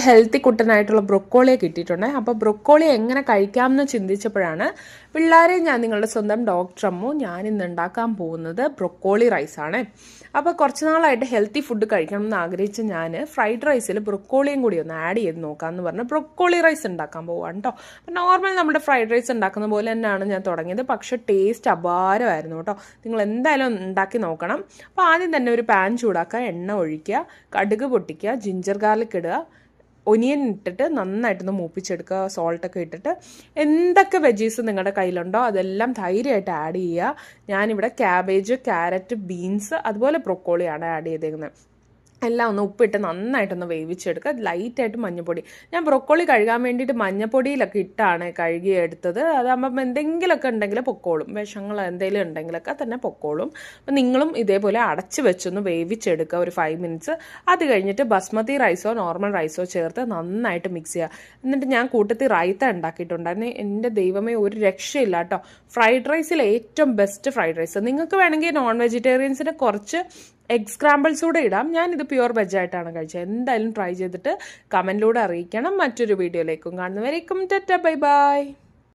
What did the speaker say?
Healthy കുട്ടനായിട്ടുള്ള ബ്രൊക്കോളിയെ കിട്ടിയിട്ടുണ്ട്. അപ്പോൾ broccoli എങ്ങനെ കഴിക്കാമെന്ന് ചിന്തിച്ചപ്പോഴാണ് പിള്ളേരെ ഞാൻ നിങ്ങളുടെ സ്വന്തം ഡോക്ടർ അമ്മു ഞാൻ ഇന്ന് ഉണ്ടാക്കാൻ പോകുന്നത് ബ്രൊക്കോളി റൈസാണ്. അപ്പോൾ കുറച്ച് നാളായിട്ട് ഹെൽത്തി ഫുഡ് കഴിക്കണം എന്ന് ആഗ്രഹിച്ച് ഞാൻ ഫ്രൈഡ് റൈസിൽ ബ്രൊക്കോളിയും കൂടി ഒന്ന് ആഡ് ചെയ്ത് നോക്കാമെന്ന് പറഞ്ഞ് ബ്രൊക്കോളി റൈസ് ഉണ്ടാക്കാൻ പോവാണ് കേട്ടോ. അപ്പോൾ നോർമൽ നമ്മുടെ ഫ്രൈഡ് റൈസ് ഉണ്ടാക്കുന്ന പോലെ തന്നെയാണ് ഞാൻ തുടങ്ങിയത്, പക്ഷേ ടേസ്റ്റ് അപാരമായിരുന്നു കേട്ടോ. നിങ്ങൾ എന്തായാലും ഉണ്ടാക്കി നോക്കണം. അപ്പോൾ ആദ്യം തന്നെ ഒരു പാൻ ചൂടാക്കുക, എണ്ണ ഒഴിക്കുക, കടുക് പൊട്ടിക്കുക, ജിഞ്ചർ ഗാർലിക് ഇടുക, ഒനിയൻ ഇട്ടിട്ട് നന്നായിട്ടൊന്ന് മൂപ്പിച്ചെടുക്കുക, സോൾട്ടൊക്കെ ഇട്ടിട്ട് എന്തൊക്കെ വെജീസ് നിങ്ങളുടെ കയ്യിലുണ്ടോ അതെല്ലാം ധൈര്യമായിട്ട് ആഡ് ചെയ്യുക. ഞാനിവിടെ ക്യാബേജ്, ക്യാരറ്റ്, ബീൻസ് അതുപോലെ ബ്രൊക്കോളിയാണ് ആഡ് ചെയ്തേക്കുന്നത്. എല്ലാം ഒന്ന് ഉപ്പിട്ട് നന്നായിട്ടൊന്ന് വേവിച്ചെടുക്കുക. ലൈറ്റായിട്ട് മഞ്ഞൾപ്പൊടി, ഞാൻ ബ്രൊക്കോളി കഴുകാൻ വേണ്ടിയിട്ട് മഞ്ഞൾപ്പൊടിയിലൊക്കെ ഇട്ടാണ് കഴുകി എടുത്തത്. അതാകുമ്പം എന്തെങ്കിലുമൊക്കെ ഉണ്ടെങ്കിൽ പൊക്കോളും, വിഷങ്ങൾ എന്തെങ്കിലും ഉണ്ടെങ്കിലൊക്കെ തന്നെ പൊക്കോളും. അപ്പം നിങ്ങളും ഇതേപോലെ അടച്ച് വെച്ചൊന്ന് വേവിച്ചെടുക്കുക ഒരു 5 മിനിറ്റ്സ്. അത് കഴിഞ്ഞിട്ട് ബസ്മതി റൈസോ നോർമൽ റൈസോ ചേർത്ത് നന്നായിട്ട് മിക്സ് ചെയ്യുക. എന്നിട്ട് ഞാൻ കൂട്ടത്തിൽ റൈത്ത ഉണ്ടാക്കിയിട്ടുണ്ടായിരുന്നു. എൻ്റെ ദൈവമേ, ഒരു രക്ഷയില്ല കേട്ടോ. ഫ്രൈഡ് റൈസിൽ ഏറ്റവും ബെസ്റ്റ് ഫ്രൈഡ് റൈസ്. നിങ്ങൾക്ക് വേണമെങ്കിൽ നോൺ വെജിറ്റേറിയൻസിന് കുറച്ച് എഗ് സ്ക്രാമ്പിൾസ് കൂടെ ഇടാം. ഞാനിത് പ്യുവർ വെജായിട്ടാണ് കഴിച്ചത്. എന്തായാലും ട്രൈ ചെയ്തിട്ട് കമൻറ്റിലൂടെ അറിയിക്കണം. മറ്റൊരു വീഡിയോയിലേക്കും കാണുന്നവരേക്കും ടാറ്റാ ബൈ ബൈ.